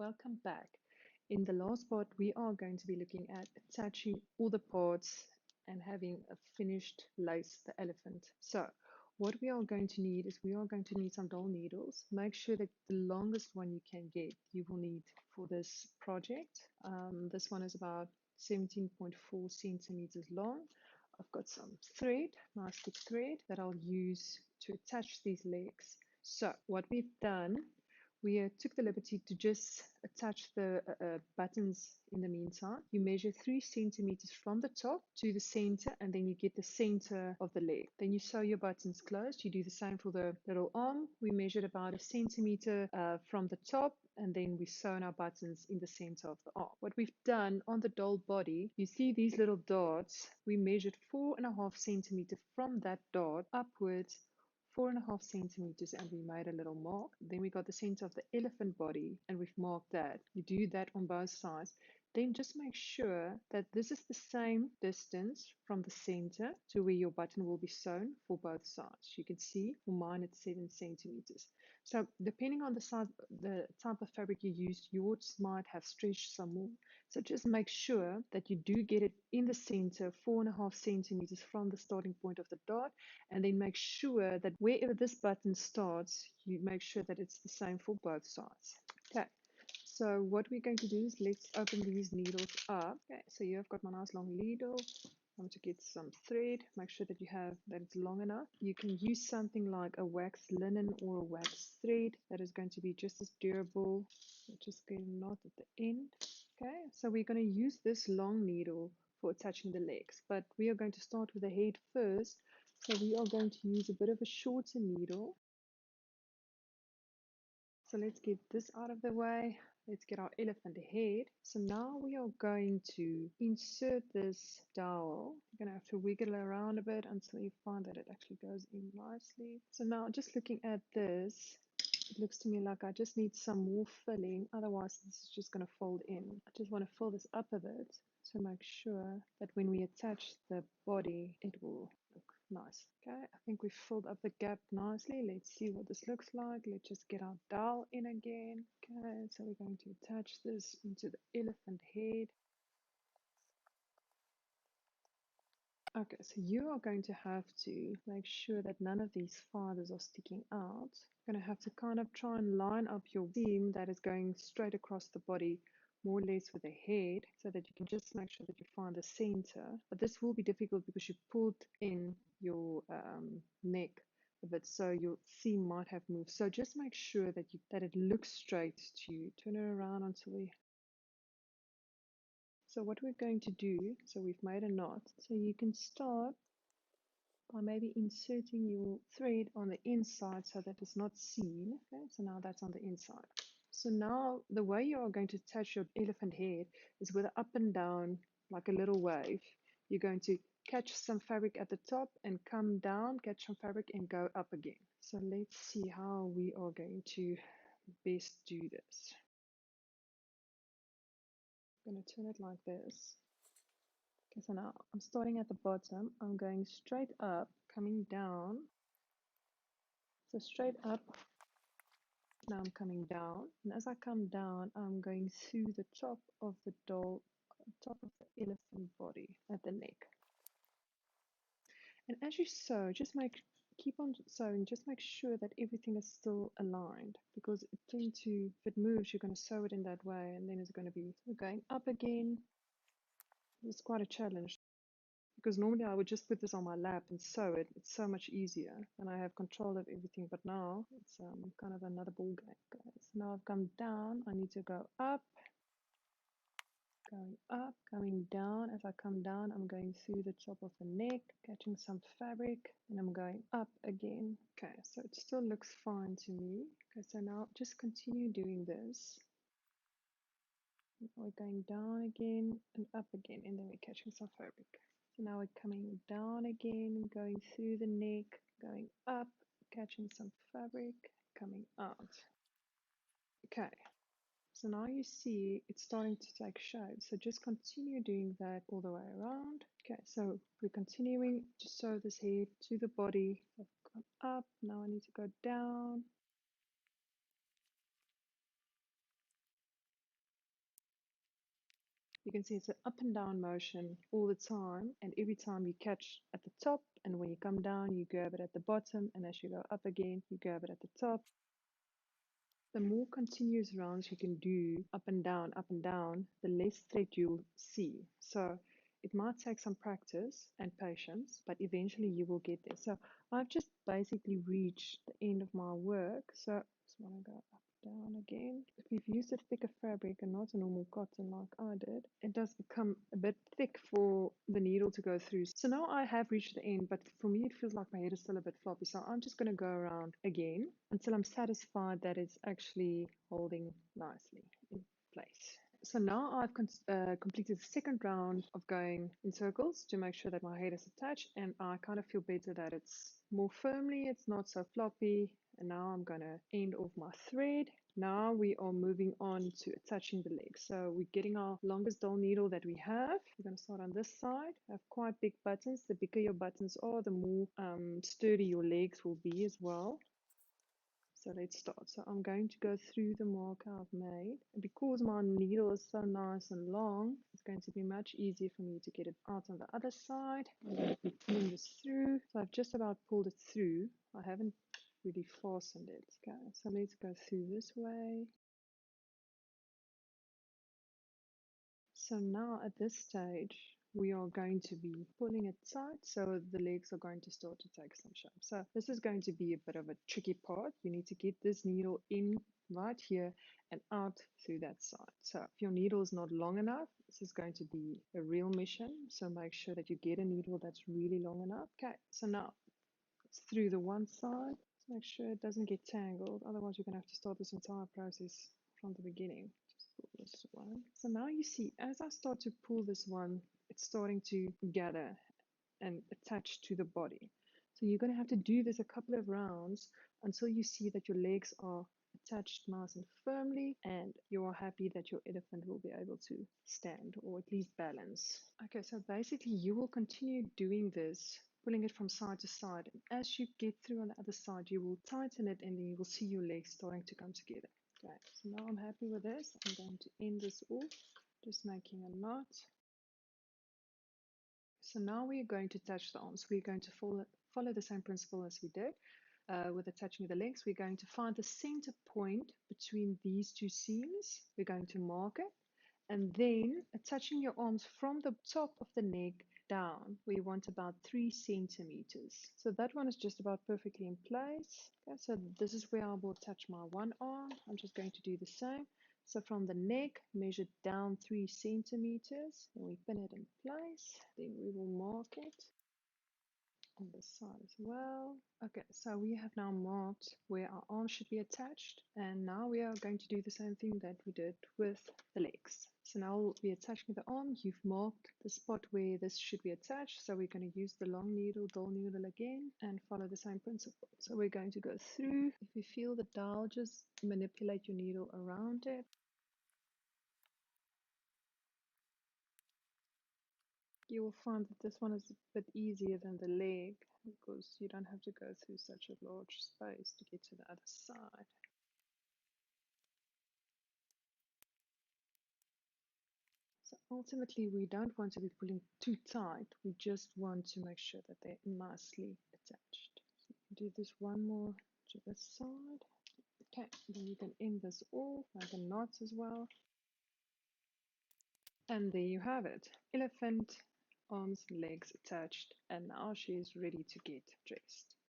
welcome back. In the last part, we are going to be looking at attaching all the parts and having a finished lace, the elephant. So, what we are going to need is we are going to need some dull needles. Make sure that the longest one you can get, you will need for this project. This one is about 17.4 centimeters long. I've got some thread, nice thick thread that I'll use to attach these legs. So, what we've done, we took the liberty to just attach the buttons in the meantime. You measure 3 centimeters from the top to the center, and then you get the center of the leg. Then you sew your buttons closed. You do the same for the little arm. We measured about a centimeter from the top, and then we sewn our buttons in the center of the arm. What we've done on the doll body, you see these little darts. We measured 4.5 centimeters from that dart upwards, 4.5 centimeters, and we made a little mark. Then we got the center of the elephant body and we've marked that. You do that on both sides. Then just make sure that this is the same distance from the center to where your button will be sewn for both sides. You can see for mine it's 7 centimeters. So depending on the size, the type of fabric you use, yours might have stretched some more. So just make sure that you do get it in the center, 4.5 centimeters from the starting point of the dart, and then make sure that wherever this button starts, you make sure that it's the same for both sides. Okay. So what we're going to do is let's open these needles up. Okay, so you have got my nice long needle. I'm going to get some thread. Make sure that you have that it's long enough. You can use something like a wax linen or a wax thread that is going to be just as durable. Just get a knot at the end. Okay, so we're going to use this long needle for attaching the legs, but we are going to start with the head first. So we are going to use a bit of a shorter needle. So let's get this out of the way. Let's get our elephant head. So now we are going to insert this dowel. You're going to have to wiggle around a bit until you find that it actually goes in nicely. So now just looking at this, it looks to me like I just need some more filling. Otherwise, this is just going to fold in. I just want to fill this up a bit to make sure that when we attach the body, it will look nice. Okay, I think we filled up the gap nicely. Let's see what this looks like. Let's just get our dowel in again. Okay, so we're going to attach this into the elephant head. Okay, so you are going to have to make sure that none of these fibers are sticking out. You're going to have to kind of try and line up your seam that is going straight across the body, more or less with the head, so that you can just make sure that you find the center. But this will be difficult because you pulled in your neck a bit, so your seam might have moved. So just make sure that that it looks straight to you. Turn it around until we. So what we're going to do, so we've made a knot. So you can start by maybe inserting your thread on the inside so that it's not seen. Okay, so now that's on the inside. So now the way you are going to attach your elephant head is with an up and down, like a little wave. You're going to catch some fabric at the top and come down, catch some fabric and go up again. So let's see how we are going to best do this. I'm going to turn it like this. Okay, so now I'm starting at the bottom. I'm going straight up, coming down. So straight up, now I'm coming down. And as I come down, I'm going through the top of the doll, top of the elephant body at the neck. And as you sew, keep on sewing, just make sure that everything is still aligned, because if it moves, you're going to sew it in that way, and then it's going to be going up again. It's quite a challenge, because normally I would just put this on my lap and sew it. It's so much easier and I have control of everything, but now it's kind of another ball game, guys. Now I've come down, I need to go up, going up, coming down. As I come down, I'm going through the top of the neck, catching some fabric, and I'm going up again. Okay, so it still looks fine to me. Okay, so now just continue doing this. We're going down again and up again, and then we're catching some fabric. So now we're coming down again, going through the neck, going up, catching some fabric, coming out. Okay, so now you see it's starting to take shape. So just continue doing that all the way around. Okay, so we're continuing to sew this head to the body. I've gone up, now I need to go down. You can see it's an up and down motion all the time, and every time you catch at the top, and when you come down, you grab it at the bottom, and as you go up again, you grab it at the top. The more continuous rounds you can do up and down, the less thread you'll see. So it might take some practice and patience, but eventually you will get there. So I've just basically reached the end of my work. So I just want to go up down again. If you've used a thicker fabric and not a normal cotton like I did, it does become a bit thick for the needle to go through. So now I have reached the end, but for me it feels like my head is still a bit floppy. So I'm just going to go around again until I'm satisfied that it's actually holding nicely in place. So now I've completed the second round of going in circles to make sure that my head is attached, and I kind of feel better that it's more firmly, it's not so floppy. And now I'm going to end off my thread. Now we are moving on to attaching the legs. So we're getting our longest dull needle that we have. We're going to start on this side. I have quite big buttons. The bigger your buttons are, the more sturdy your legs will be as well. So let's start. So I'm going to go through the mark I've made. And because my needle is so nice and long, it's going to be much easier for me to get it out on the other side. I'm going to be pulling this through. So I've just about pulled it through. I haven't really fastened it. Okay, so let's go through this way. So now at this stage, we are going to be pulling it tight, so the legs are going to start to take some shape. So this is going to be a bit of a tricky part. You need to get this needle in right here and out through that side. So if your needle is not long enough, this is going to be a real mission. So make sure that you get a needle that's really long enough. Okay, so now it's through the one side. Let's make sure it doesn't get tangled. Otherwise, you're going to have to start this entire process from the beginning. Pull this one. So now you see, as I start to pull this one, it's starting to gather and attach to the body. So you're going to have to do this a couple of rounds until you see that your legs are attached nice and firmly, and you are happy that your elephant will be able to stand or at least balance. Okay, so basically you will continue doing this, pulling it from side to side. And as you get through on the other side, you will tighten it, and then you will see your legs starting to come together. Okay, so now I'm happy with this. I'm going to end this off, just making a knot. So now we're going to attach the arms. We're going to follow the same principle as we did with attaching the legs. We're going to find the center point between these two seams. We're going to mark it, and then attaching your arms from the top of the neck down. We want about 3 centimeters. So that one is just about perfectly in place. Okay, so this is where I will attach my one arm. I'm just going to do the same. So from the neck, measure down 3 centimeters, and we pin it in place. Then we will mark it on this side as well. Okay, so we have now marked where our arm should be attached, and now we are going to do the same thing that we did with the legs. So now we'll be attaching the arm. You've marked the spot where this should be attached, so we're going to use the long needle, dull needle again, and follow the same principle. So we're going to go through. If you feel the dial, just manipulate your needle around it. You will find that this one is a bit easier than the leg because you don't have to go through such a large space to get to the other side. So ultimately, we don't want to be pulling too tight. We just want to make sure that they're nicely attached. So do this one more to this side. Okay, then you can end this off, like a knot as well. And there you have it. Elephant, arms and legs attached, and now she is ready to get dressed.